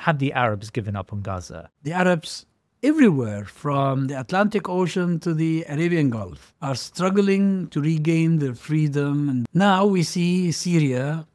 have the Arabs given up on Gaza? The Arabs everywhere, from the Atlantic Ocean to the Arabian Gulf, are struggling to regain their freedom. And now we see Syria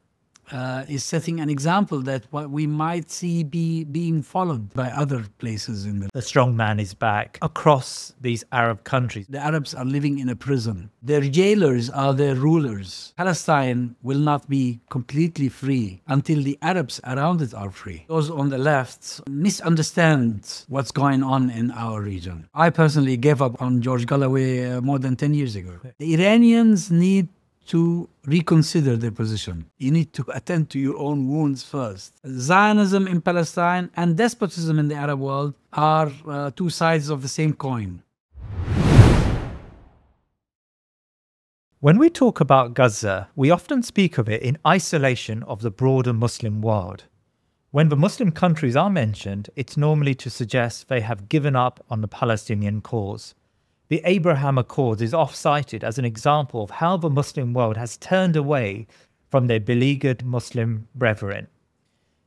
is setting an example that what we might see being followed by other places in the... The strong man is back across these Arab countries. The Arabs are living in a prison. Their jailers are their rulers. Palestine will not be completely free until the Arabs around it are free. Those on the left misunderstand what's going on in our region. I personally gave up on George Galloway more than 10 years ago. The Iranians need to reconsider their position. You need to attend to your own wounds first. Zionism in Palestine and despotism in the Arab world are two sides of the same coin. When we talk about Gaza, we often speak of it in isolation of the broader Muslim world. When the Muslim countries are mentioned, it's normally to suggest they have given up on the Palestinian cause. The Abraham Accords is oft-cited as an example of how the Muslim world has turned away from their beleaguered Muslim brethren.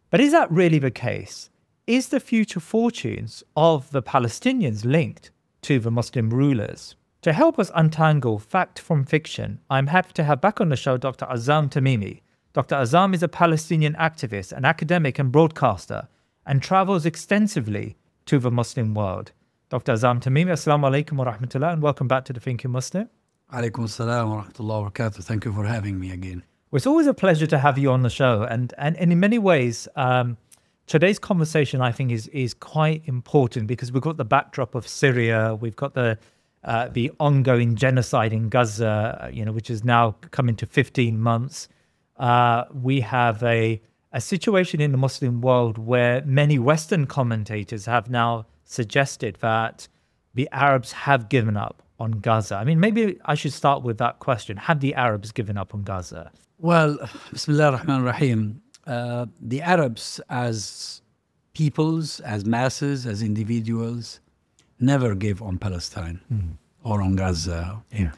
But is that really the case? Is the future fortunes of the Palestinians linked to the Muslim rulers? To help us untangle fact from fiction, I'm happy to have back on the show Dr Azzam Tamimi. Dr Azzam is a Palestinian activist, an academic and broadcaster, and travels extensively to the Muslim world. Dr Azzam Tamimi, assalamu alaikum wa rahmatullah, and welcome back to the Thinking Muslim. Alaikum assalam wa rahmatullah wa barakatuh. Thank you for having me again. Well, it's always a pleasure to have you on the show, and in many ways, today's conversation I think is quite important because we've got the backdrop of Syria, we've got the ongoing genocide in Gaza, which is now coming to 15 months. We have a situation in the Muslim world where many Western commentators have now suggested that the Arabs have given up on Gaza. I mean, maybe I should start with that question. Have the Arabs given up on Gaza? Well, Bismillah ar-Rahman ar-Rahim. The Arabs as peoples, as masses, as individuals, never gave on Palestine or on Gaza. Yeah.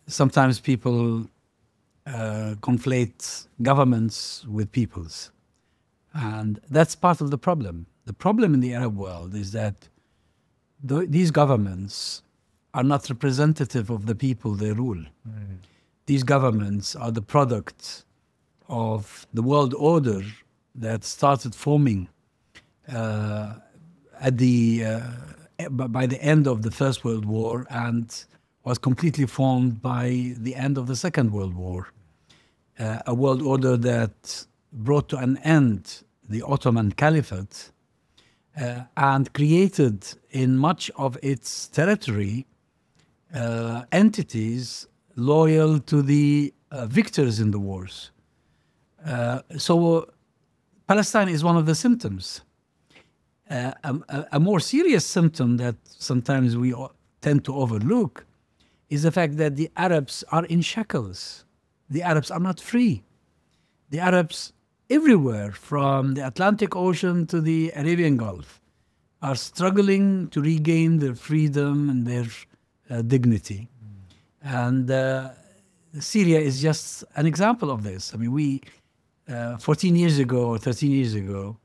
Sometimes people conflate governments with peoples. And that's part of the problem. The problem in the Arab world is that these governments are not representative of the people they rule. These governments are the product of the world order that started forming by the end of the First World War and was completely formed by the end of the Second World War. A world order that brought to an end the Ottoman Caliphate and created in much of its territory entities loyal to the victors in the wars. So Palestine is one of the symptoms. A more serious symptom that sometimes we tend to overlook is the fact that the Arabs are in shackles. The Arabs are not free. The Arabs everywhere, from the Atlantic Ocean to the Arabian Gulf, are struggling to regain their freedom and their dignity. And Syria is just an example of this. I mean, 14 years ago or 13 years ago,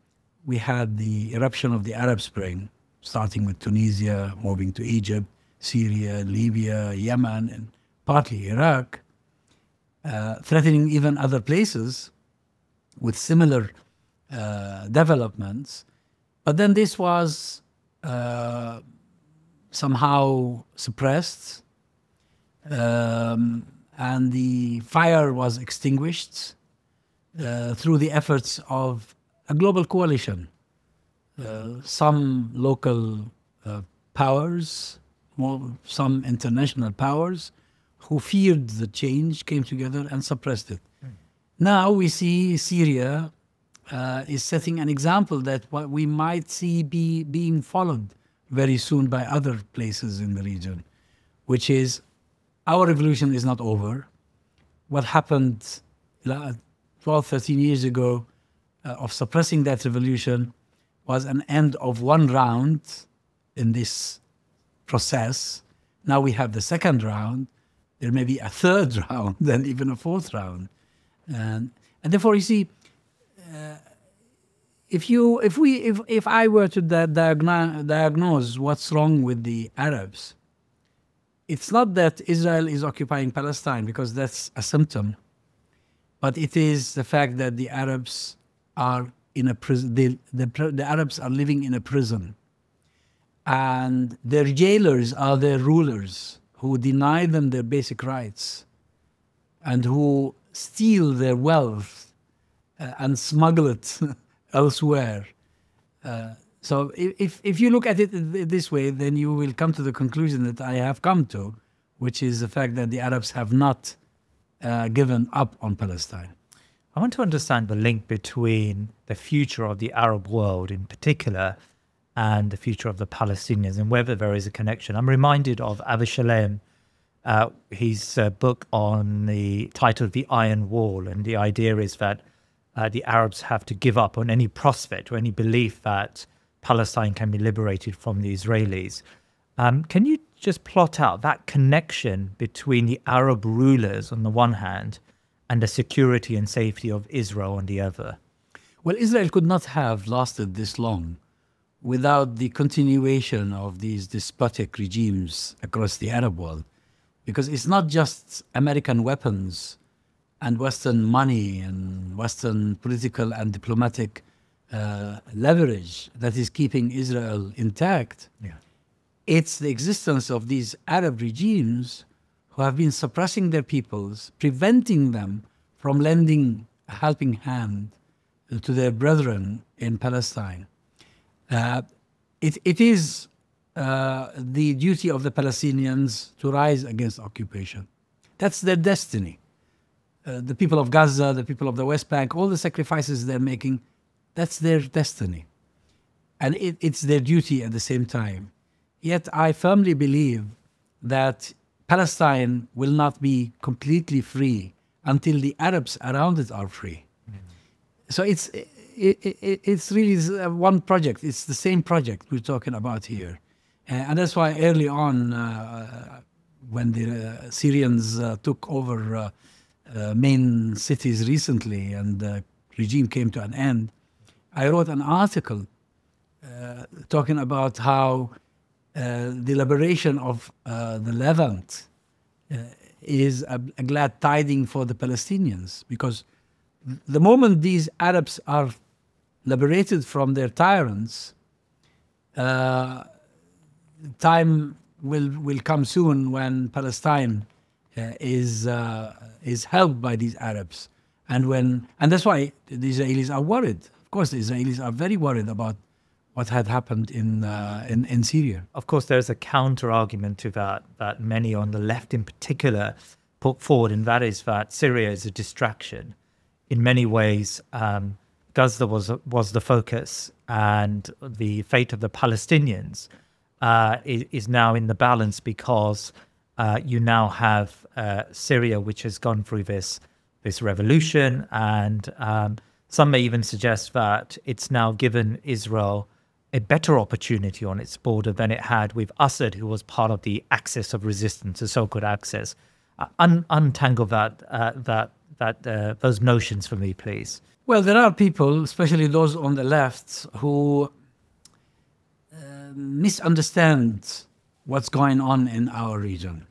we had the eruption of the Arab Spring, starting with Tunisia, moving to Egypt, Syria, Libya, Yemen, and partly Iraq, threatening even other places with similar developments. But then this was somehow suppressed, and the fire was extinguished through the efforts of a global coalition. Some local powers, some international powers who feared the change came together and suppressed it. Now we see Syria is setting an example that what we might see being followed very soon by other places in the region, which is our revolution is not over. What happened 12, 13 years ago of suppressing that revolution was an end of one round in this process. Now we have the second round. There may be a third round, then even a fourth round. And therefore, you see, if I were to diagnose what's wrong with the Arabs, it's not that Israel is occupying Palestine, because that's a symptom, but it is the fact that the Arabs are in a prison. The Arabs are living in a prison, and their jailers are their rulers who deny them their basic rights and who steal their wealth and smuggle it elsewhere. So if you look at it this way, then you will come to the conclusion that I have come to, which is the fact that the Arabs have not given up on Palestine. I want to understand the link between the future of the Arab world in particular and the future of the Palestinians, and whether there is a connection. I'm reminded of Avishalaim, his book on the title of The Iron Wall, and the idea is that the Arabs have to give up on any prospect or any belief that Palestine can be liberated from the Israelis. Can you just plot out that connection between the Arab rulers on the one hand and the security and safety of Israel on the other? Well, Israel could not have lasted this long without the continuation of these despotic regimes across the Arab world, because it's not just American weapons and Western money and Western political and diplomatic leverage that is keeping Israel intact. Yeah. It's the existence of these Arab regimes who have been suppressing their peoples, preventing them from lending a helping hand to their brethren in Palestine. It is the duty of the Palestinians to rise against occupation. That's their destiny. The people of Gaza, the people of the West Bank, all the sacrifices they're making, that's their destiny. And it's their duty at the same time. Yet I firmly believe that Palestine will not be completely free until the Arabs around it are free. So it's really one project. It's the same project we're talking about here. And that's why early on, when the Syrians took over main cities recently and the regime came to an end, I wrote an article talking about how the liberation of the Levant is a glad tiding for the Palestinians, because the moment these Arabs are liberated from their tyrants, time will come soon when Palestine is held by these Arabs, and that's why the Israelis are worried. Of course, the Israelis are very worried about what had happened in Syria. Of course, there's a counter argument to that many on the left in particular put forward, and that is that Syria is a distraction. In many ways, Gaza was the focus, and the fate of the Palestinians is now in the balance, because you now have Syria, which has gone through this revolution, and some may even suggest that it's now given Israel a better opportunity on its border than it had with Assad, who was part of the axis of resistance, the so-called axis. Untangle those notions for me, please. Well, there are people, especially those on the left, who misunderstand what's going on in our region.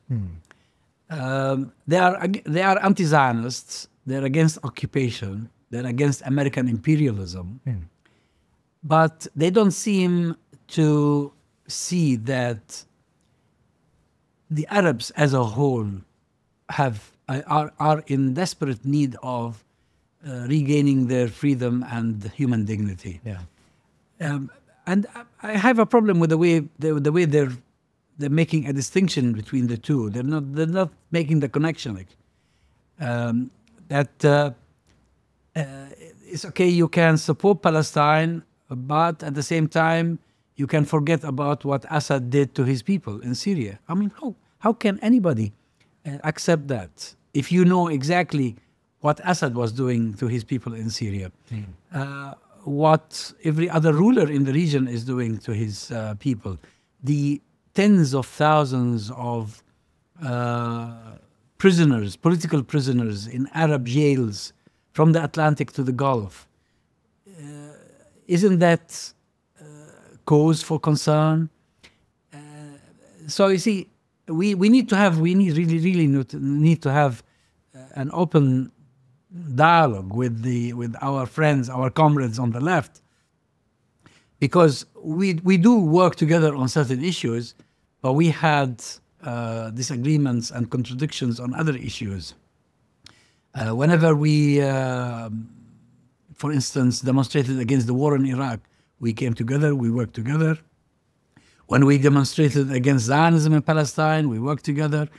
They are anti-Zionists. They're against occupation. They're against American imperialism. But they don't seem to see that the Arabs as a whole are in desperate need of regaining their freedom and human dignity. Yeah. And I have a problem with the way they're making a distinction between the two. They're not making the connection. It's okay, you can support Palestine, but at the same time, you can forget about what Assad did to his people in Syria. I mean, how can anybody accept that if you know exactly what Assad was doing to his people in Syria, what every other ruler in the region is doing to his people, the tens of thousands of prisoners, political prisoners in Arab jails from the Atlantic to the Gulf. isn't that cause for concern? So you see, we need to have an open dialogue with our friends, our comrades on the left, because we do work together on certain issues, but we had disagreements and contradictions on other issues. Whenever we, for instance, demonstrated against the war in Iraq, we came together, we worked together. When we demonstrated against Zionism in Palestine, we worked together.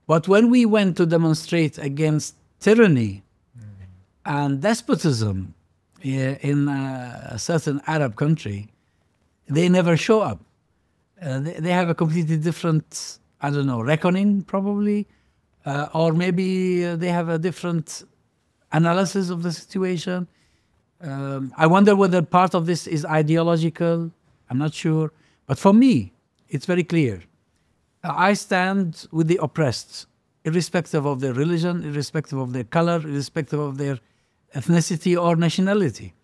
But when we went to demonstrate against tyranny and despotism in a certain Arab country, they never show up. They have a completely different, I don't know, reckoning probably, or maybe they have a different analysis of the situation. I wonder whether part of this is ideological. I'm not sure. But for me, it's very clear. I stand with the oppressed, irrespective of their religion, irrespective of their color, irrespective of their ethnicity or nationality.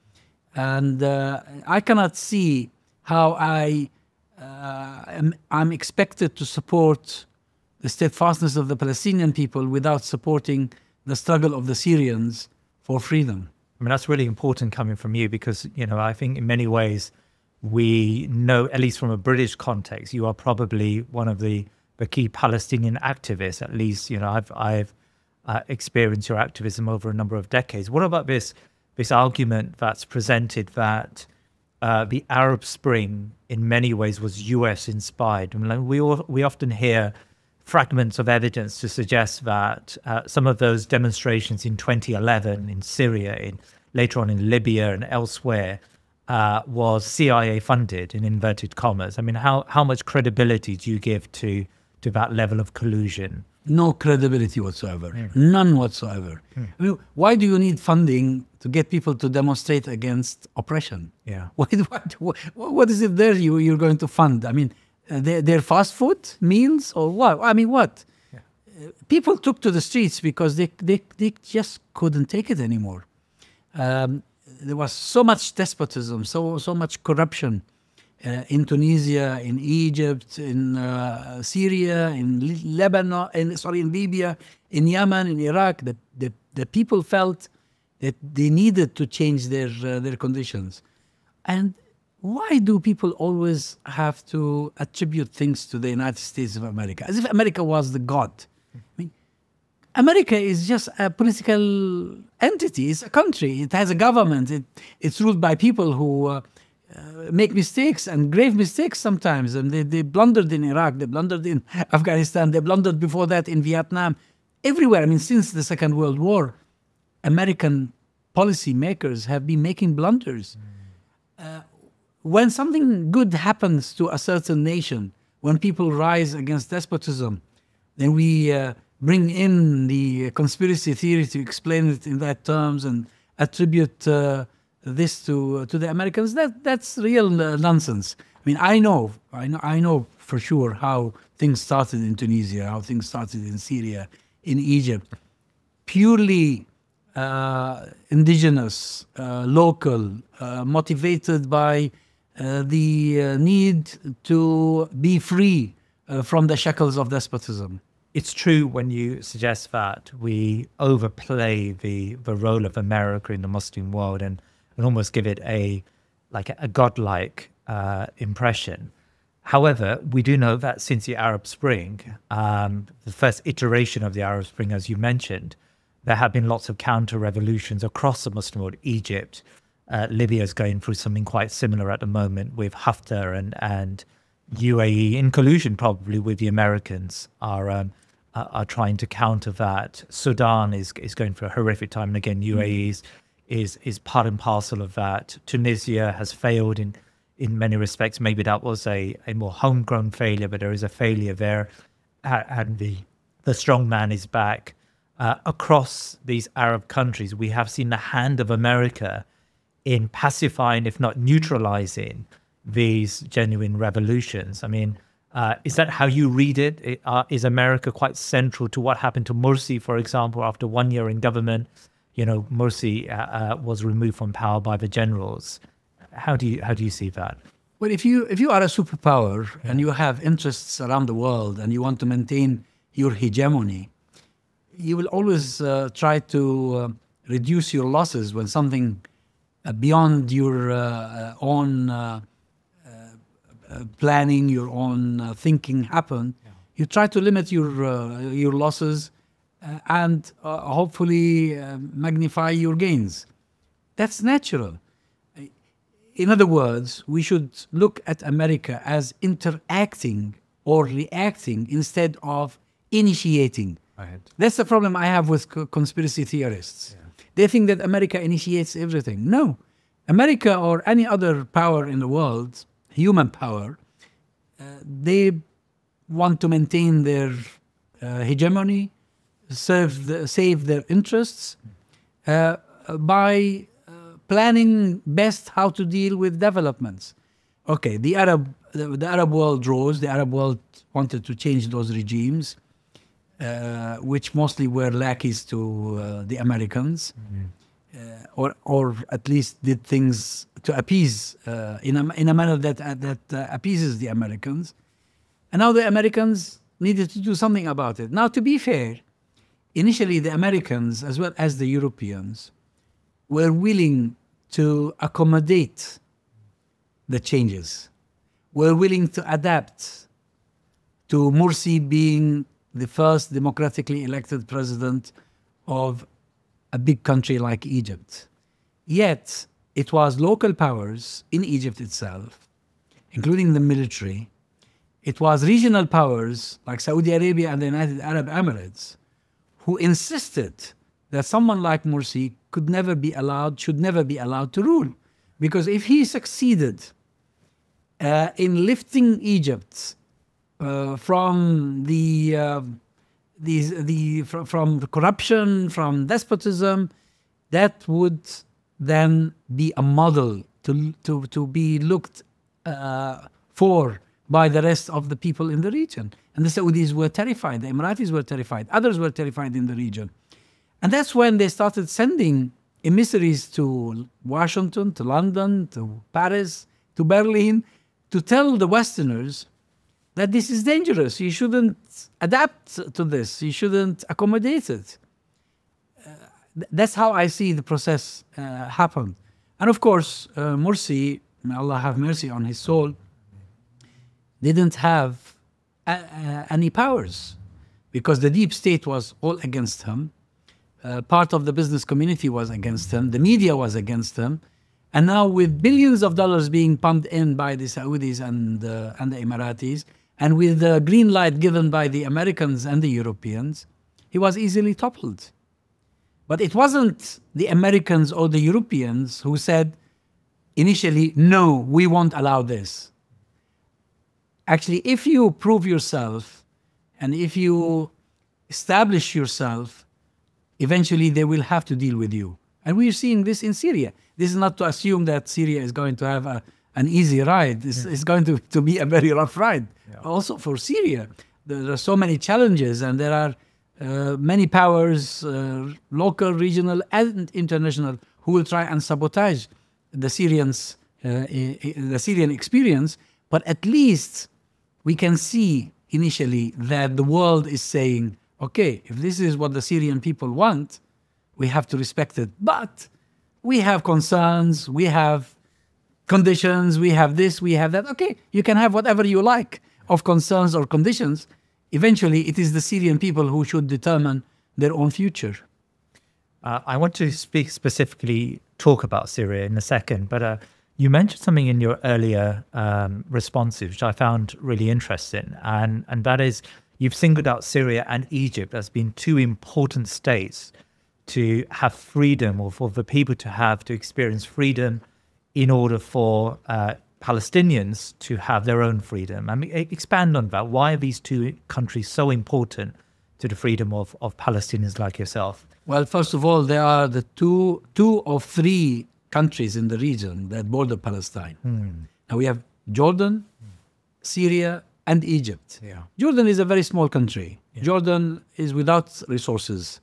And I cannot see how I'm expected to support the steadfastness of the Palestinian people without supporting the struggle of the Syrians for freedom. I mean, that's really important coming from you because, you know, I think in many ways we know, at least from a British context, you are probably one of the key Palestinian activists. At least, you know, I've experienced your activism over a number of decades. What about this argument that's presented that the Arab Spring in many ways was US inspired? I mean, we often hear fragments of evidence to suggest that some of those demonstrations in 2011 in Syria, later on in Libya and elsewhere, was CIA funded, in inverted commas. I mean, how much credibility do you give to that level of collusion? No credibility whatsoever. None whatsoever. I mean, why do you need funding to get people to demonstrate against oppression? Yeah. What is it there you're going to fund? I mean, their fast food meals or what? I mean, what? Yeah. People took to the streets because they just couldn't take it anymore. There was so much despotism, so much corruption in Tunisia, in Egypt, in Syria, in Lebanon, in Libya, in Yemen, in Iraq. The people felt that they needed to change their conditions. And why do people always have to attribute things to the United States of America, as if America was the god? I mean, America is just a political entity. It's a country. It has a government. It's ruled by people who make mistakes, and grave mistakes sometimes. And they blundered in Iraq. They blundered in Afghanistan. They blundered before that in Vietnam. Everywhere. I mean, since the Second World War, American policy makers have been making blunders. When something good happens to a certain nation, when people rise against despotism, then we bring in the conspiracy theory to explain it in that terms and attribute this to the Americans. That's real nonsense. I mean, I know for sure how things started in Tunisia, how things started in Syria, in Egypt. Purely indigenous, local, motivated by the need to be free from the shackles of despotism. It's true when you suggest that we overplay the role of America in the Muslim world and almost give it a godlike impression. However, we do know that since the Arab Spring, the first iteration of the Arab Spring, as you mentioned, there have been lots of counter-revolutions across the Muslim world. Egypt, Libya is going through something quite similar at the moment with Haftar and UAE, in collusion probably with the Americans, are trying to counter that. Sudan is going through a horrific time, and again, UAE is part and parcel of that. Tunisia has failed in many respects. Maybe that was a more homegrown failure, but there is a failure there, and the strong man is back. Across these Arab countries, we have seen the hand of America in pacifying, if not neutralizing, these genuine revolutions. I mean, is that how you read it? Is America quite central to what happened to Morsi, for example, after 1 year in government? You know, Morsi was removed from power by the generals. how do you see that? Well, if you are a superpower and you have interests around the world and you want to maintain your hegemony, you will always try to reduce your losses when something beyond your own planning, your own thinking happen. Yeah. You try to limit your losses and hopefully magnify your gains. That's natural. In other words, we should look at America as interacting or reacting instead of initiating. Right. That's the problem I have with conspiracy theorists. Yeah. They think that America initiates everything. No. America or any other power in the world, human power, they want to maintain their hegemony, save their interests by planning best how to deal with developments. Okay, the Arab world rose. The Arab world wanted to change those regimes, which mostly were lackeys to the Americans, or at least did things to appease in a manner that appeases the Americans. And now the Americans needed to do something about it. Now, to be fair, initially the Americans, as well as the Europeans, were willing to accommodate the changes, were willing to adapt to Morsi being the first democratically elected president of a big country like Egypt. Yet, it was local powers in Egypt itself, including the military. It was regional powers like Saudi Arabia and the United Arab Emirates who insisted that someone like Morsi should never be allowed to rule. Because if he succeeded in lifting Egypt from from corruption, from despotism, that would then be a model to be looked for by the rest of the people in the region. And the Saudis were terrified, the Emiratis were terrified, others were terrified in the region. And that's when they started sending emissaries to Washington, to London, to Paris, to Berlin, to tell the Westerners that this is dangerous. You shouldn't adapt to this. You shouldn't accommodate it. That's how I see the process happen. And of course, Morsi, may Allah have mercy on his soul, didn't have any powers because the deep state was all against him. Part of the business community was against him. The media was against him. And now with billions of dollars being pumped in by the Saudis and the Emiratis, and with the green light given by the Americans and the Europeans, he was easily toppled. But it wasn't the Americans or the Europeans who said initially, no, we won't allow this. Actually, if you prove yourself and if you establish yourself, eventually they will have to deal with you. And we're seeing this in Syria. This is not to assume that Syria is going to have an easy ride. It's going to be a very rough ride. Yeah. Also for Syria, there are so many challenges and there are many powers, local, regional, and international, who will try and sabotage the Syrian experience. But at least we can see initially that the world is saying, okay, if this is what the Syrian people want, we have to respect it. But we have concerns, we have conditions, we have this, we have that. Okay, you can have whatever you like of concerns or conditions. Eventually, it is the Syrian people who should determine their own future. I want to talk about Syria in a second, but you mentioned something in your earlier responses, which I found really interesting, and that is you've singled out Syria and Egypt as being two important states to have freedom, or for the people to experience freedom in order for Palestinians to have their own freedom. I mean, expand on that. Why are these two countries so important to the freedom of Palestinians like yourself? Well, first of all, they are the two of three countries in the region that border Palestine. Now we have Jordan, Syria, and Egypt. Yeah. Jordan is a very small country. Yeah. Jordan is without resources.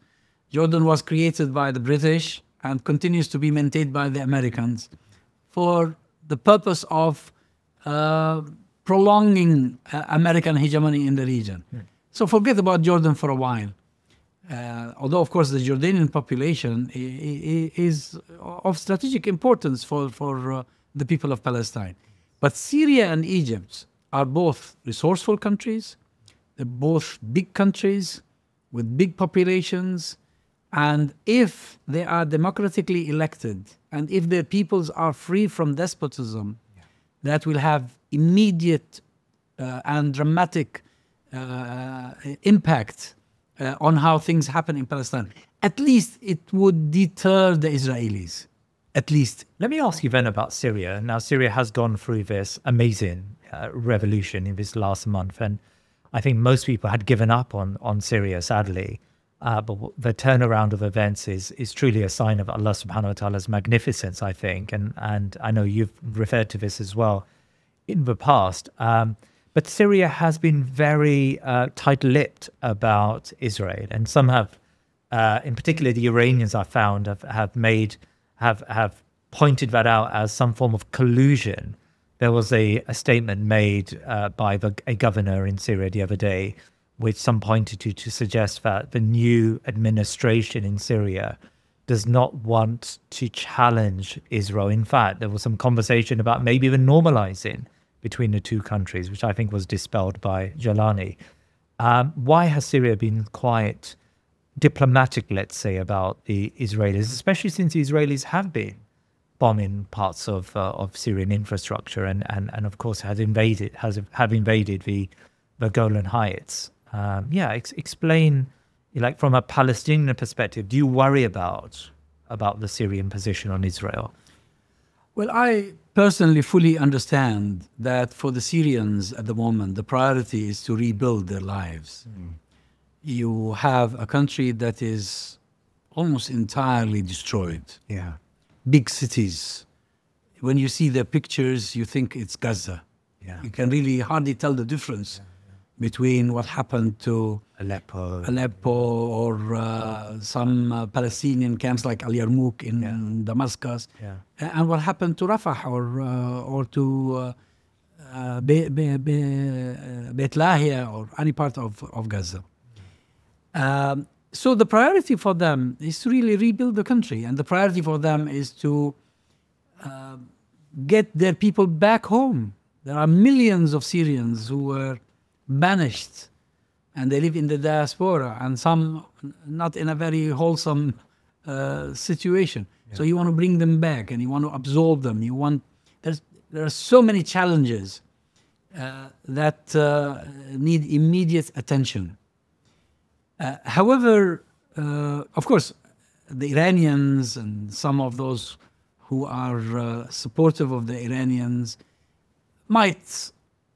Jordan was created by the British and continues to be maintained by the Americans for the purpose of prolonging American hegemony in the region. So forget about Jordan for a while. Although, of course, the Jordanian population is of strategic importance for the people of Palestine. But Syria and Egypt are both resourceful countries. They're both big countries with big populations. And if they are democratically elected, and if their peoples are free from despotism, that will have immediate and dramatic impact on how things happen in Palestine. At least it would deter the Israelis. At least. Let me ask you then about Syria. Now, Syria has gone through this amazing revolution in this last month, and I think most people had given up on Syria, sadly. But the turnaround of events is truly a sign of Allah subhanahu wa ta'ala's magnificence, I think. And I know you've referred to this as well in the past. But Syria has been very tight-lipped about Israel. And some have, in particular the Iranians I found, have pointed that out as some form of collusion. There was a statement made by a governor in Syria the other day, which some pointed to suggest that the new administration in Syria does not want to challenge Israel. In fact, there was some conversation about maybe even normalizing between the two countries, which I think was dispelled by Jalani. Why has Syria been quite diplomatic, let's say, about the Israelis, especially since the Israelis have been bombing parts of Syrian infrastructure and of course have invaded the Golan Heights? Explain, like from a Palestinian perspective, do you worry about the Syrian position on Israel? Well, I personally fully understand that for the Syrians at the moment, the priority is to rebuild their lives. You have a country that is almost entirely destroyed. Yeah. Big cities. When you see the pictures, you think it's Gaza. Yeah. You can really hardly tell the difference between what happened to Aleppo or some Palestinian camps like Al Yarmouk in Damascus, and what happened to Rafah or to Beit Lahia or any part of Gaza. So the priority for them is to really rebuild the country, and the priority for them is to get their people back home. There are millions of Syrians who were banished, and they live in the diaspora, and some not in a very wholesome situation. So you want to bring them back, and you want to absorb them. There are so many challenges that need immediate attention. However, of course, the Iranians and some of those who are supportive of the Iranians might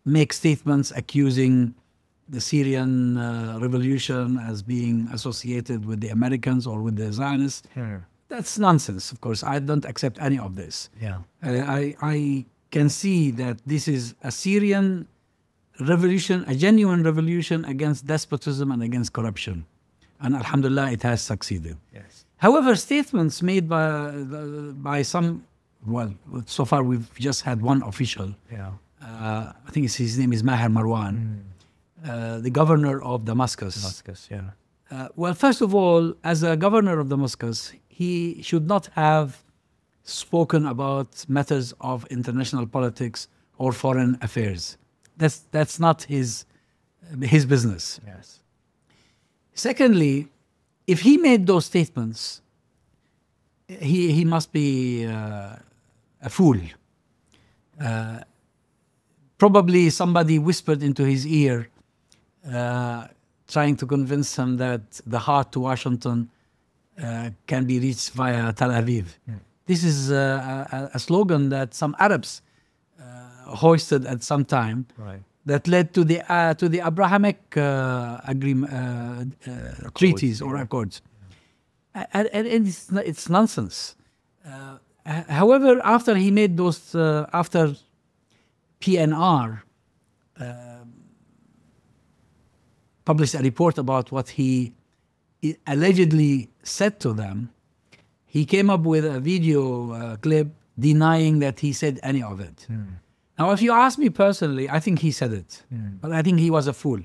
make statements accusing the Syrian revolution as being associated with the Americans or with the Zionists. That's nonsense, of course. I don't accept any of this. I can see that this is a Syrian revolution, a genuine revolution against despotism and against corruption. And alhamdulillah, it has succeeded. Yes. However, statements made by some, well, so far we've just had one official. I think his name is Maher Marwan, the governor of Damascus. Well, first of all, as a governor of Damascus, he should not have spoken about matters of international politics or foreign affairs. That's not his business. Yes. Secondly, if he made those statements, he must be a fool. Probably somebody whispered into his ear, trying to convince him that the heart to Washington can be reached via Tel Aviv. This is a slogan that some Arabs hoisted at some time, that led to the Abrahamic treaties or accords, and it's nonsense. However, after he made those, after PNR published a report about what he allegedly said to them, he came up with a video clip denying that he said any of it. Now, if you ask me personally, I think he said it, but I think he was a fool.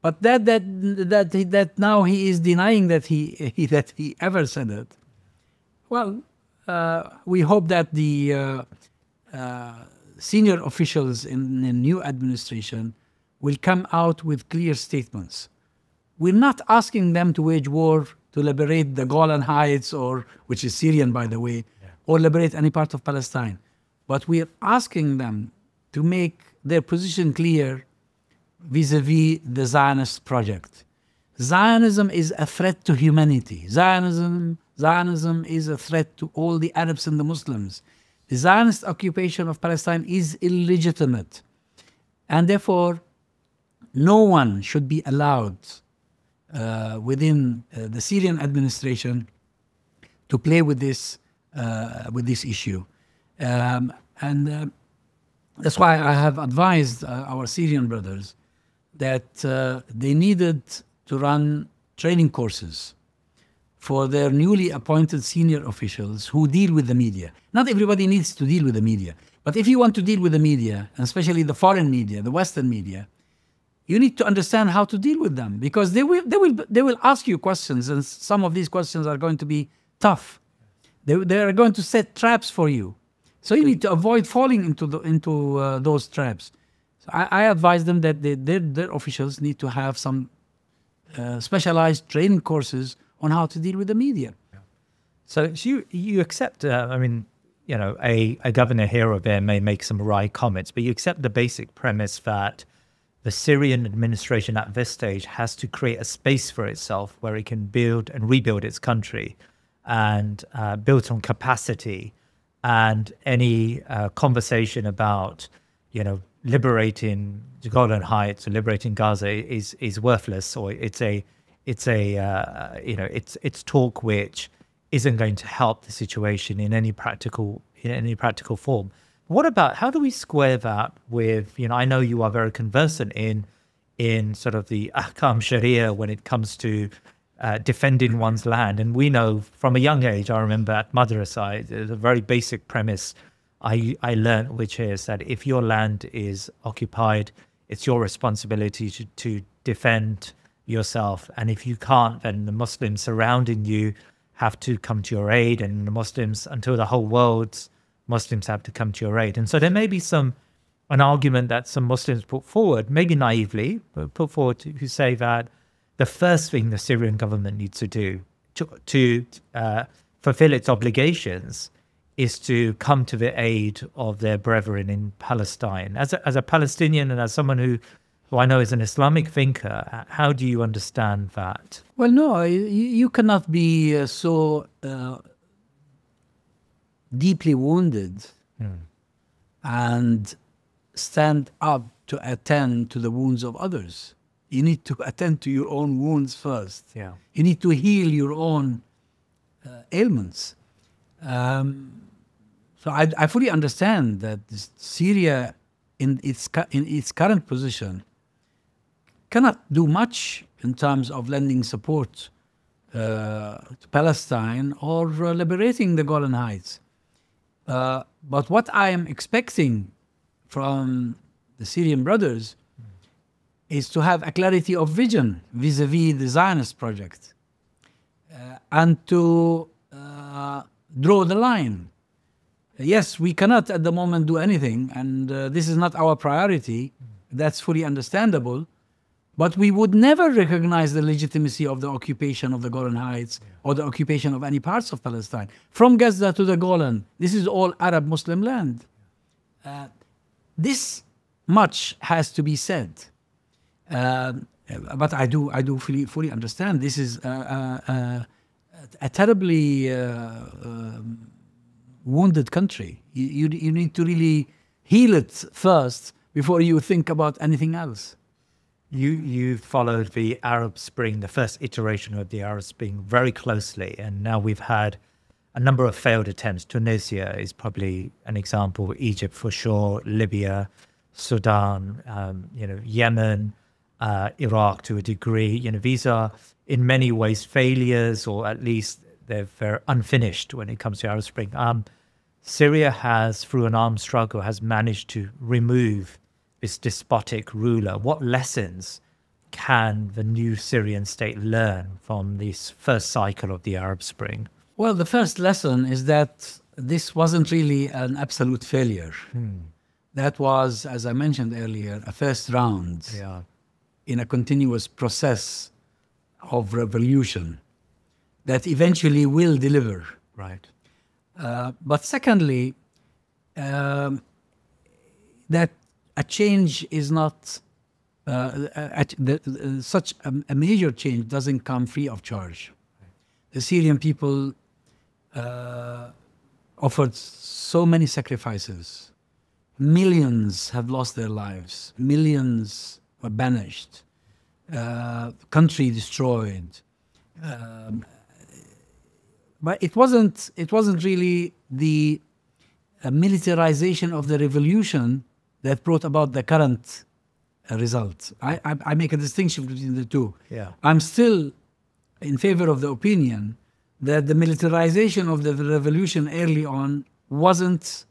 But that now he is denying that he ever said it. Well, we hope that the senior officials in the new administration will come out with clear statements. We're not asking them to wage war to liberate the Golan Heights, which is Syrian, by the way, or liberate any part of Palestine. But we're asking them to make their position clear vis-a-vis the Zionist project. Zionism is a threat to humanity. Zionism is a threat to all the Arabs and the Muslims. The Zionist occupation of Palestine is illegitimate. And therefore, no one should be allowed within the Syrian administration to play with this issue. That's why I have advised our Syrian brothers that they needed to run training courses for their newly appointed senior officials who deal with the media. Not everybody needs to deal with the media, but if you want to deal with the media, and especially the foreign media, the Western media, you need to understand how to deal with them, because they will ask you questions, and some of these questions are going to be tough. They are going to set traps for you, so you need to avoid falling into those traps. So I advise them that their officials need to have some specialized training courses on how to deal with the media. So you accept, I mean, you know, a governor here or there may make some wry comments, but you accept the basic premise that the Syrian administration at this stage has to create a space for itself where it can build and rebuild its country, and built on capacity. And any conversation about, you know, liberating the Golan Heights or liberating Gaza is worthless, or it's talk which isn't going to help the situation in any practical form. What about, how do we square that with, you know, I know you are very conversant in sort of the Ahkam Sharia when it comes to defending one's land, and we know from a young age, I remember at madrasa, there's a very basic premise I learned, which is that if your land is occupied, it's your responsibility to defend yourself, and if you can't, then the Muslims surrounding you have to come to your aid, and the Muslims, until the whole world's Muslims have to come to your aid. And so there may be an argument that some Muslims put forward, maybe naively, but put forward who say that the first thing the Syrian government needs to do to fulfill its obligations is to come to the aid of their brethren in Palestine. As a Palestinian and as someone who I know is an Islamic thinker, how do you understand that? Well, no, you cannot be so deeply wounded and stand up to attend to the wounds of others. You need to attend to your own wounds first. Yeah. You need to heal your own ailments. So I fully understand that Syria, in its current position, cannot do much in terms of lending support to Palestine or liberating the Golan Heights. But what I am expecting from the Syrian brothers is to have a clarity of vision vis-a-vis the Zionist project, and to draw the line. Yes, we cannot at the moment do anything, and this is not our priority. That's fully understandable. But we would never recognize the legitimacy of the occupation of the Golan Heights or the occupation of any parts of Palestine. From Gaza to the Golan, this is all Arab Muslim land. This much has to be said. But I do fully understand. This is a terribly wounded country. You need to really heal it first before you think about anything else. You followed the Arab Spring, the first iteration of the Arab Spring, very closely, and now we've had a number of failed attempts. Tunisia is probably an example, Egypt for sure, Libya, Sudan, Yemen, Iraq to a degree. These are in many ways failures, or at least they're unfinished when it comes to Arab Spring. Syria has, through an armed struggle, has managed to remove this despotic ruler. What lessons can the new Syrian state learn from this first cycle of the Arab Spring? Well, the first lesson is that this wasn't really an absolute failure. That was, as I mentioned earlier, a first round in a continuous process of revolution that eventually will deliver. Right. But secondly, that a change is not, such a major change doesn't come free of charge. The Syrian people offered so many sacrifices. Millions have lost their lives. Millions were banished. Country destroyed. But it wasn't really the militarization of the revolution that brought about the current result. I make a distinction between the two. Yeah. I'm still in favor of the opinion that the militarization of the revolution early on wasn't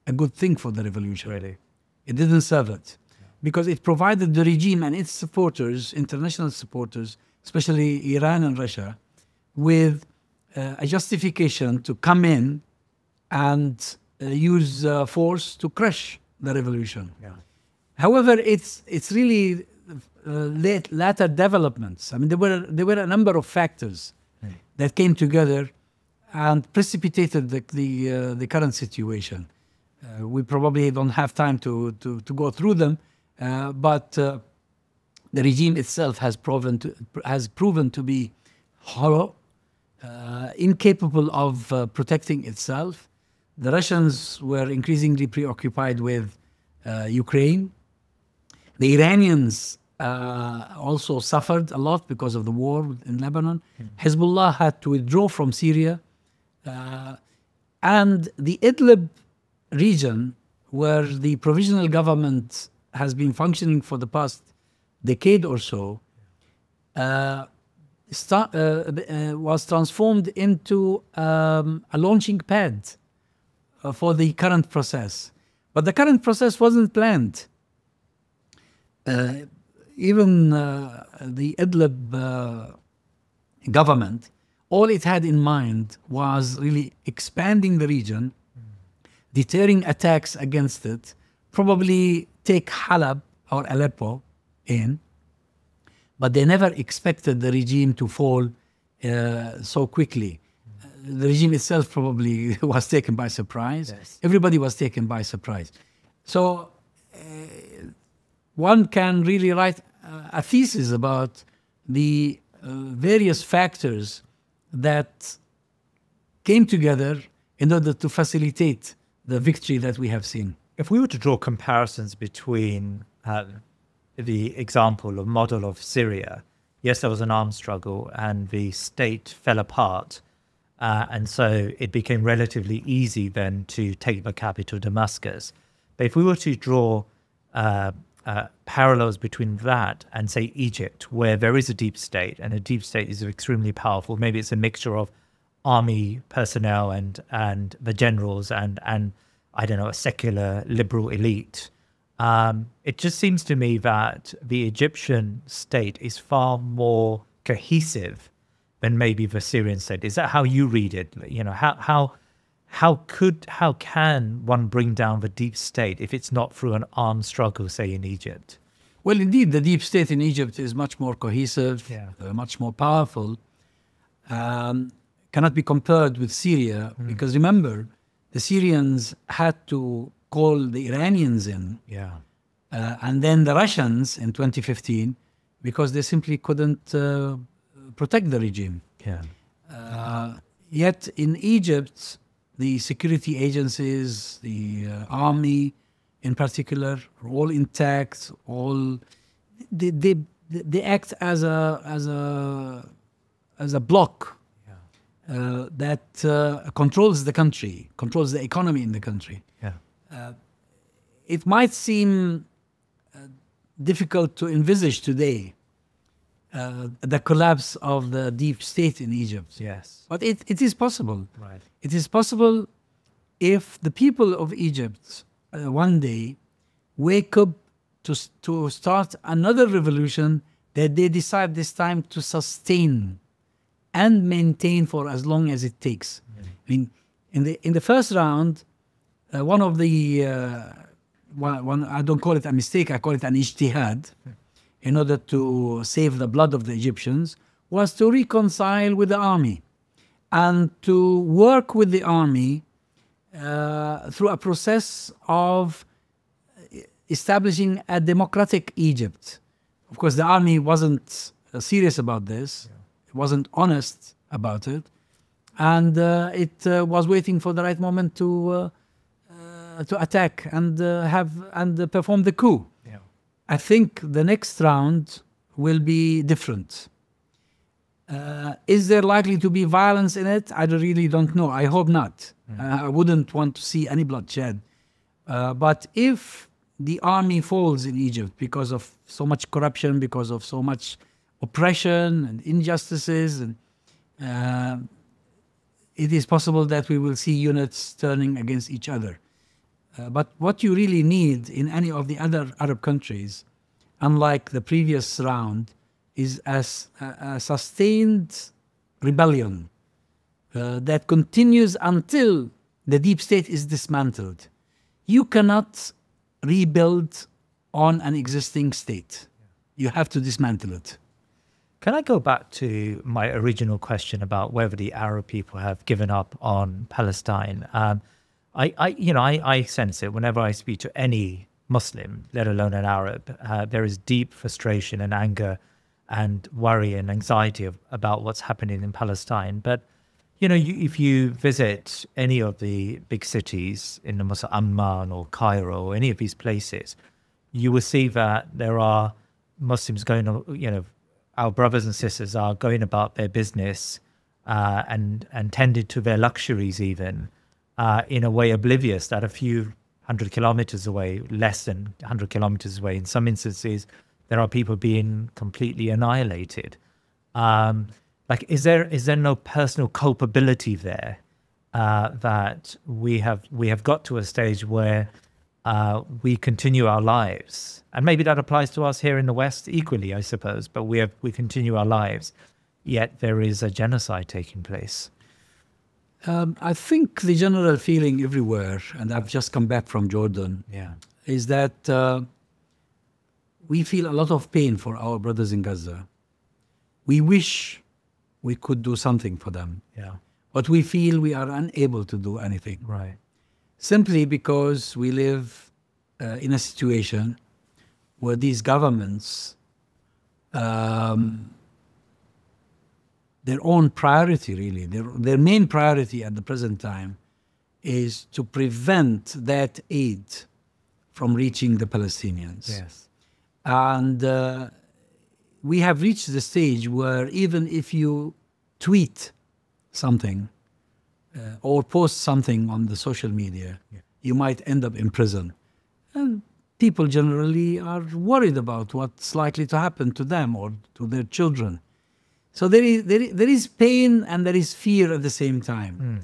a good thing for the revolution. Really? It didn't serve it. Because it provided the regime and its supporters, international supporters, especially Iran and Russia, with a justification to come in and use force to crush the revolution. Yeah. However, it's really latter developments. I mean, there were a number of factors that came together and precipitated the current situation. We probably don't have time to go through them, but the regime itself has proven to be hollow, incapable of protecting itself. The Russians were increasingly preoccupied with Ukraine. The Iranians also suffered a lot because of the war in Lebanon. Hezbollah had to withdraw from Syria. And the Idlib region, where the provisional government has been functioning for the past decade or so, was transformed into a launching pad for the current process. But the current process wasn't planned. Even the Idlib government, all it had in mind was really expanding the region, deterring attacks against it, probably take Halab or Aleppo in, but they never expected the regime to fall so quickly. The regime itself probably was taken by surprise. Yes. Everybody was taken by surprise. So one can really write a thesis about the various factors that came together in order to facilitate the victory that we have seen. If we were to draw comparisons between the example or model of Syria, yes, there was an armed struggle and the state fell apart. And so it became relatively easy then to take the capital, Damascus. But if we were to draw parallels between that and, say, Egypt, where there is a deep state, and a deep state is extremely powerful, maybe it's a mixture of army personnel and the generals and I don't know, a secular liberal elite. It just seems to me that the Egyptian state is far more cohesive than maybe the Syrian state. Is that how you read it? You know, how can one bring down the deep state if it's not through an armed struggle, say in Egypt? Well, indeed, the deep state in Egypt is much more cohesive, much more powerful. Cannot be compared with Syria, because remember, the Syrians had to call the Iranians in, and then the Russians in 2015, because they simply couldn't protect the regime. Yet in Egypt, the security agencies, the army in particular, are all intact. They act as a block that controls the country, controls the economy in the country. It might seem difficult to envisage today the collapse of the deep state in Egypt. Yes. But it is possible. Right. It is possible if the people of Egypt one day wake up to start another revolution that they decide this time to sustain and maintain for as long as it takes. I mean, in the first round, one of the I don't call it a mistake, I call it an ijtihad, in order to save the blood of the Egyptians, was to reconcile with the army and to work with the army through a process of establishing a democratic Egypt. Of course, the army wasn't serious about this. It wasn't honest about it. And it was waiting for the right moment to attack and perform the coup. Yeah. I think the next round will be different. Is there likely to be violence in it? I really don't know. I hope not. I wouldn't want to see any bloodshed. But if the army falls in Egypt because of so much corruption, because of so much oppression and injustices, and it is possible that we will see units turning against each other. But what you really need in any of the other Arab countries, unlike the previous round, is a sustained rebellion that continues until the deep state is dismantled. You cannot rebuild on an existing state. You have to dismantle it. Can I go back to my original question about whether the Arab people have given up on Palestine? I sense it whenever I speak to any Muslim, let alone an Arab. There is deep frustration and anger and worry and anxiety about what's happening in Palestine. But, if you visit any of the big cities in the Muslim, Amman or Cairo or any of these places, you will see that there are Muslims going, our brothers and sisters are going about their business and tended to their luxuries even in a way oblivious that a few 100 kilometers away, less than 100 kilometers away, in some instances, there are people being completely annihilated. Is there no personal culpability there that we have got to a stage where we continue our lives, and maybe that applies to us here in the West equally, I suppose. But we continue our lives, yet there is a genocide taking place. I think the general feeling everywhere, and I've just come back from Jordan, is that we feel a lot of pain for our brothers in Gaza. We wish we could do something for them, but we feel we are unable to do anything. Right. Simply because we live in a situation where these governments, their own priority really, their main priority at the present time is to prevent that aid from reaching the Palestinians. Yes. And we have reached the stage where even if you tweet something or post something on the social media, you might end up in prison. And people generally are worried about what's likely to happen to them or to their children. So there is pain and there is fear at the same time.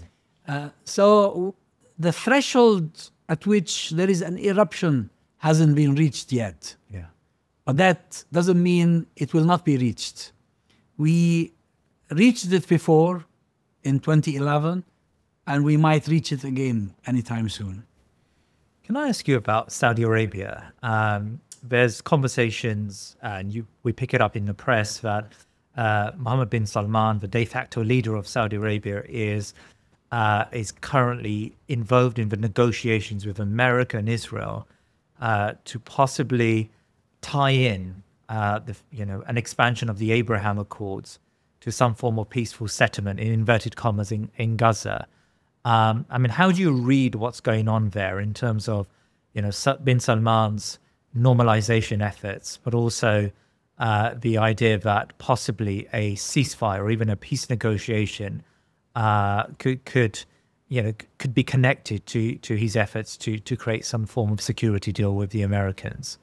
So the threshold at which there is an eruption hasn't been reached yet. Yeah. But that doesn't mean it will not be reached. We reached it before in 2011, and we might reach it again anytime soon. Can I ask you about Saudi Arabia? There's conversations, and we pick it up in the press, that Mohammed bin Salman, the de facto leader of Saudi Arabia, is currently involved in the negotiations with America and Israel to possibly tie in an expansion of the Abraham Accords to some form of peaceful settlement, in inverted commas, in Gaza. How do you read what's going on there in terms of, bin Salman's normalization efforts, but also the idea that possibly a ceasefire or even a peace negotiation could be connected to his efforts to create some form of security deal with the Americans?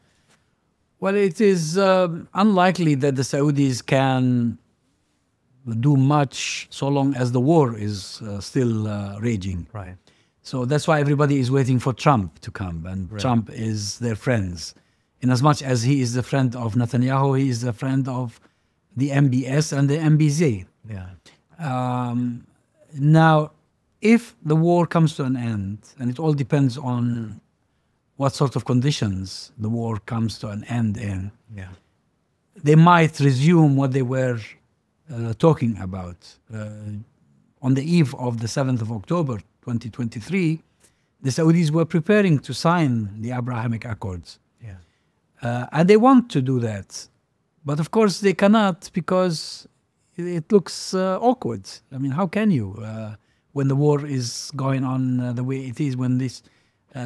Well, it is unlikely that the Saudis can do much so long as the war is still raging. Right. So that's why everybody is waiting for Trump to come, and Trump is their friends. In as much as he is the friend of Netanyahu, he is the friend of the MBS and the MBZ. Yeah. Now, if the war comes to an end, and it all depends on what sort of conditions the war comes to an end in, Yeah. they might resume what they were talking about. On the eve of the 7th of October, 2023, the Saudis were preparing to sign the Abrahamic Accords. Yeah. And they want to do that. But of course they cannot, because it looks awkward. I mean, how can you, when the war is going on the way it is, when this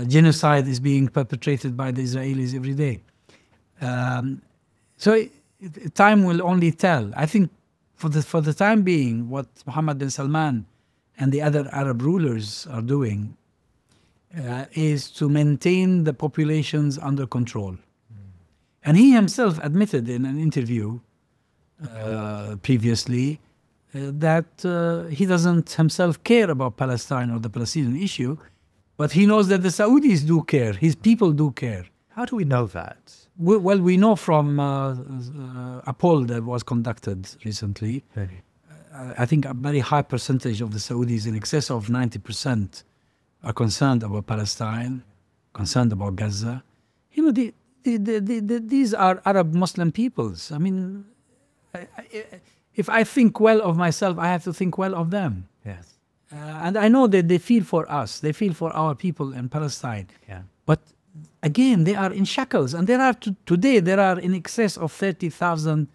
genocide is being perpetrated by the Israelis every day? So time will only tell. I think for the time being, what Mohammed bin Salman and the other Arab rulers are doing is to maintain the populations under control. And he himself admitted in an interview previously that he doesn't himself care about Palestine or the Palestinian issue, but he knows that the Saudis do care, his people do care. How do we know that? Well, we know from a poll that was conducted recently. I think a very high percentage of the Saudis, in excess of 90%, are concerned about Palestine, concerned about Gaza. You know, these are Arab Muslim peoples. I mean, if I think well of myself, I have to think well of them. Yes. And I know that they feel for us. They feel for our people in Palestine. Yeah. But again, they are in shackles. And today, there are in excess of 30,000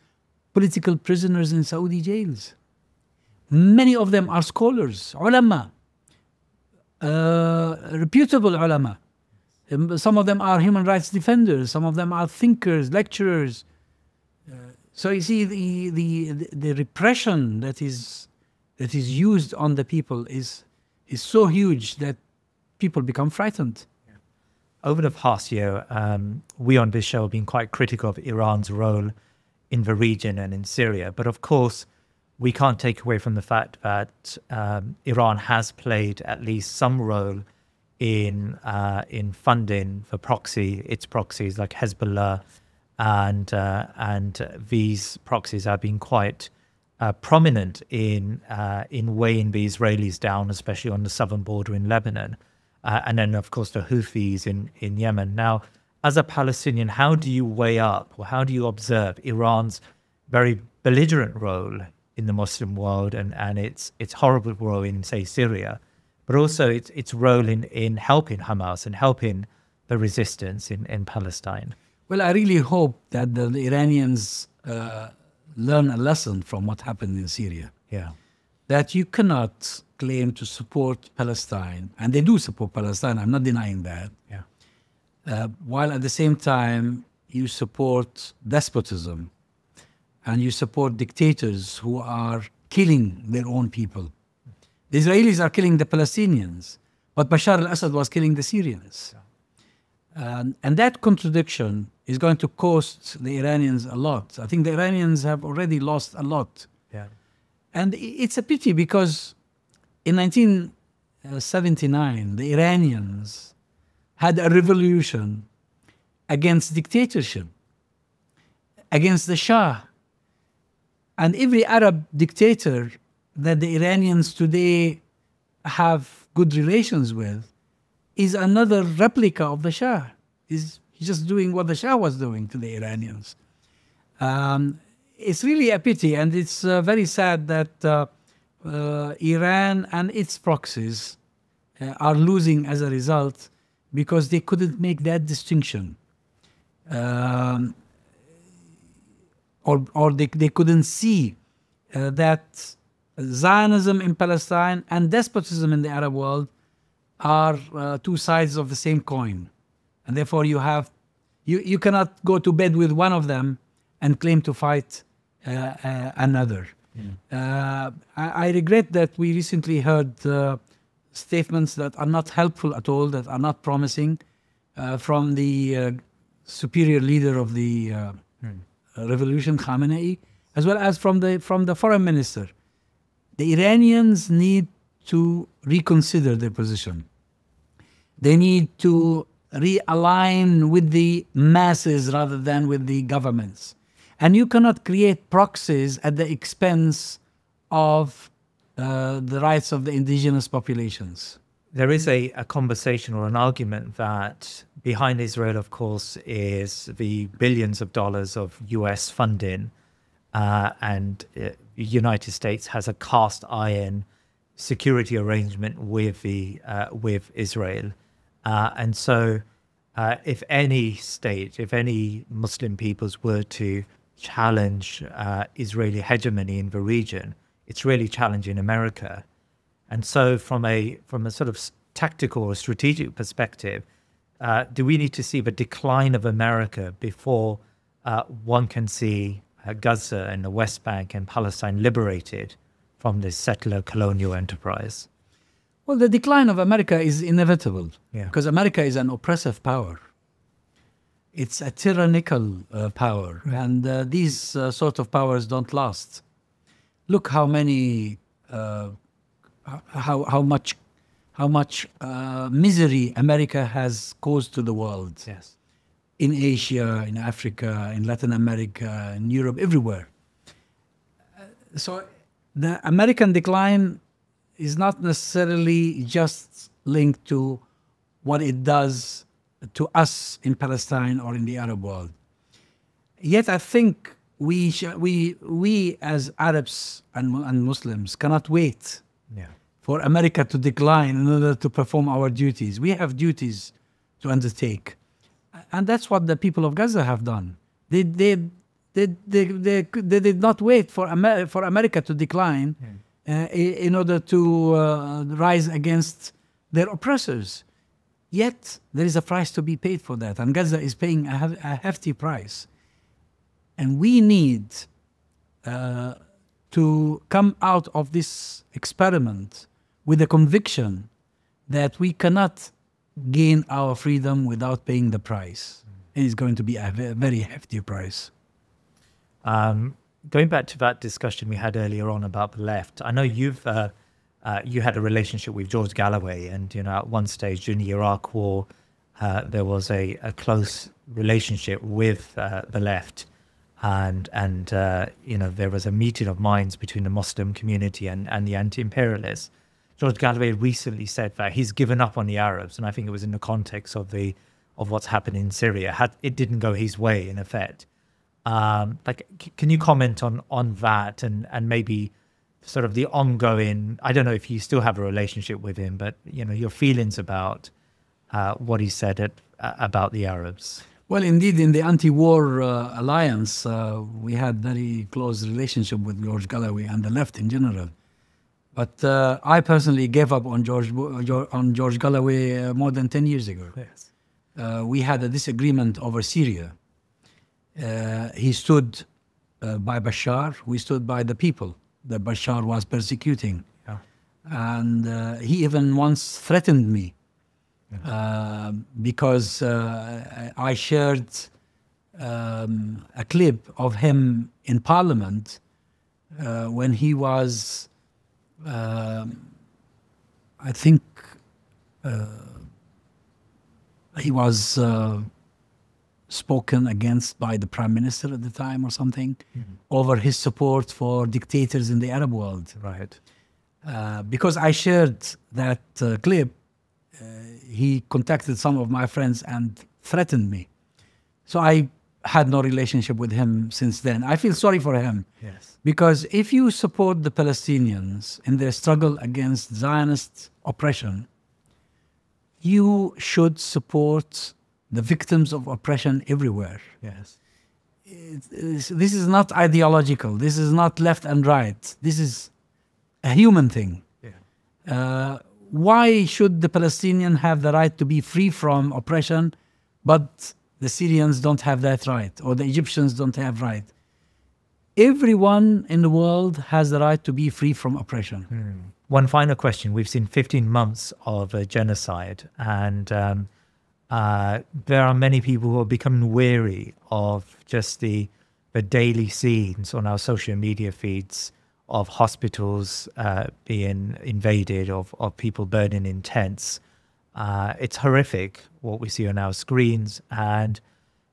political prisoners in Saudi jails. Many of them are scholars, ulama, reputable ulama. Some of them are human rights defenders. Some of them are thinkers, lecturers. So you see, the repression that is used on the people is so huge that people become frightened. Over the past year, we on this show have been quite critical of Iran's role in the region and in Syria. But of course, we can't take away from the fact that Iran has played at least some role in funding for its proxies like Hezbollah, and these proxies have been quite prominent in weighing the Israelis down, especially on the southern border in Lebanon, and then of course the Houthis in Yemen. Now, as a Palestinian, how do you weigh up, or how do you observe Iran's very belligerent role in the Muslim world and its horrible role in, say, Syria, but also its role in helping Hamas and helping the resistance in Palestine? Well, I really hope that the Iranians learn a lesson from what happened in Syria. Yeah. That you cannot claim to support Palestine, and they do support Palestine, I'm not denying that, while at the same time you support despotism and you support dictators who are killing their own people. The Israelis are killing the Palestinians, but Bashar al-Assad was killing the Syrians. And that contradiction is going to cost the Iranians a lot. I think the Iranians have already lost a lot. Yeah. And it's a pity, because in 1979, the Iranians had a revolution against dictatorship, against the Shah. And every Arab dictator that the Iranians today have good relations with is another replica of the Shah. He's just doing what the Shah was doing to the Iranians. It's really a pity, and it's very sad that Iran and its proxies are losing as a result, because they couldn't make that distinction. Or they couldn't see that Zionism in Palestine and despotism in the Arab world are two sides of the same coin. And therefore you cannot go to bed with one of them and claim to fight another. I regret that we recently heard statements that are not helpful at all, that are not promising, from the superior leader of the revolution, Khamenei, as well as from the foreign minister. The Iranians need to reconsider their position. They need to realign with the masses rather than with the governments. And you cannot create proxies at the expense of the rights of the indigenous populations. There is a conversation or an argument that behind Israel, of course, is the billions of dollars of US funding, and the United States has a cast iron security arrangement with Israel. And so if any state, if any Muslim peoples were to challenge Israeli hegemony in the region, it's really challenging America. And so from a sort of tactical or strategic perspective, do we need to see the decline of America before one can see Gaza and the West Bank and Palestine liberated from this settler colonial enterprise? Well, the decline of America is inevitable, Yeah. because America is an oppressive power. It's a tyrannical power, and these sort of powers don't last. Look how many, how much misery America has caused to the world. Yes. In Asia, in Africa, in Latin America, in Europe, everywhere. So the American decline is not necessarily just linked to what it does to us in Palestine or in the Arab world. Yet I think we as Arabs and Muslims cannot wait for America to decline in order to perform our duties. We have duties to undertake. And that's what the people of Gaza have done. They did not wait for America to decline in order to rise against their oppressors. Yet there is a price to be paid for that, and Gaza is paying a hefty price. And we need to come out of this experiment with the conviction that we cannot gain our freedom without paying the price. It is going to be a very hefty price. Going back to that discussion we had earlier on about the left, I know you had a relationship with George Galloway, and at one stage during the Iraq War, there was a close relationship with the left, and there was a meeting of minds between the Muslim community and the anti-imperialists. George Galloway recently said that he's given up on the Arabs, and I think it was in the context of what's happening in Syria. It didn't go his way, in effect. Can you comment on that and maybe sort of the ongoing? I don't know if you still have a relationship with him, but your feelings about what he said about the Arabs. Well, indeed, in the anti-war alliance, we had very close relationship with George Galloway and the left in general. But I personally gave up on George Galloway more than 10 years ago. Yes. We had a disagreement over Syria. He stood by Bashar. We stood by the people that Bashar was persecuting. Yeah. And he even once threatened me because I shared a clip of him in Parliament when he was, I think, he was spoken against by the Prime Minister at the time or something, over his support for dictators in the Arab world. Right. Because I shared that clip, he contacted some of my friends and threatened me. So I had no relationship with him since then. I feel sorry for him. Yes. Because if you support the Palestinians in their struggle against Zionist oppression, you should support the victims of oppression everywhere. Yes. This is not ideological. This is not left and right. This is a human thing. Yeah. Why should the Palestinian have the right to be free from oppression, but the Syrians don't have that right, or the Egyptians don't have right? Everyone in the world has the right to be free from oppression. One final question. We've seen 15 months of genocide, and there are many people who are becoming weary of just the daily scenes on our social media feeds of hospitals being invaded, of people burning in tents. It's horrific what we see on our screens, and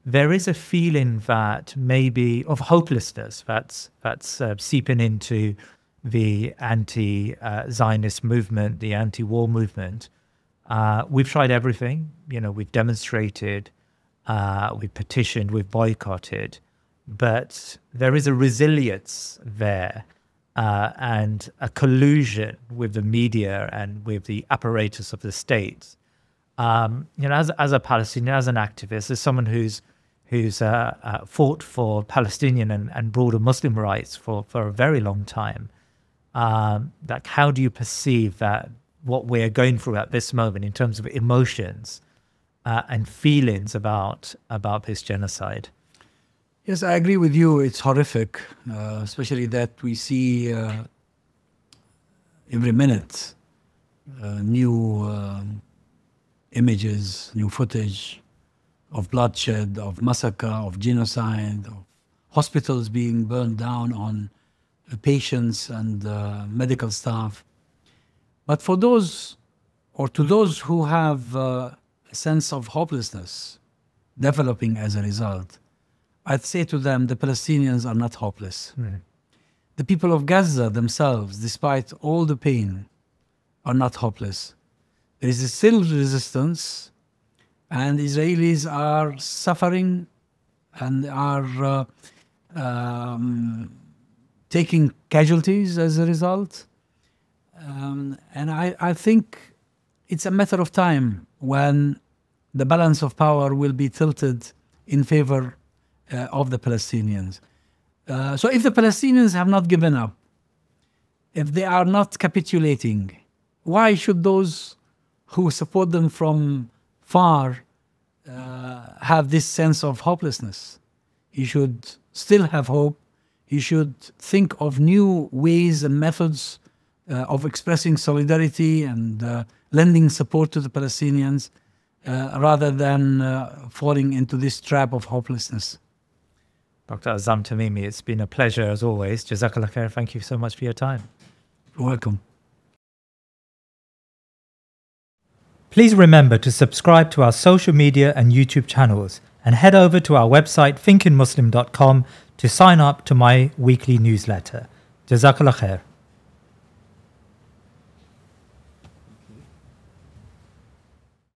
there is a feeling that maybe of hopelessness that's seeping into the anti-Zionist movement, the anti-war movement. We've tried everything. We've demonstrated, we've petitioned, we've boycotted, but there is a resilience there and a collusion with the media and with the apparatus of the state. As a Palestinian, as an activist, as someone who's fought for Palestinian and broader Muslim rights for a very long time, how do you perceive that what we're going through at this moment in terms of emotions and feelings about this genocide? Yes, I agree with you. It's horrific, especially that we see every minute new images, new footage of bloodshed, of massacre, of genocide, of hospitals being burned down on patients and medical staff. But for those, or to those who have a sense of hopelessness developing as a result, I'd say to them, the Palestinians are not hopeless. Mm. The people of Gaza themselves, despite all the pain, are not hopeless. There is still resistance, and Israelis are suffering and are taking casualties as a result. And I think it's a matter of time when the balance of power will be tilted in favor of the Palestinians. So if the Palestinians have not given up, if they are not capitulating, why should those who support them from far have this sense of hopelessness? He should still have hope. He should think of new ways and methods of expressing solidarity and lending support to the Palestinians rather than falling into this trap of hopelessness. Dr. Azzam Tamimi, it's been a pleasure as always. Jazakallah khair. Thank you so much for your time. You're welcome. Please remember to subscribe to our social media and YouTube channels and head over to our website thinkingmuslim.com to sign up to my weekly newsletter. Jazakallah khair.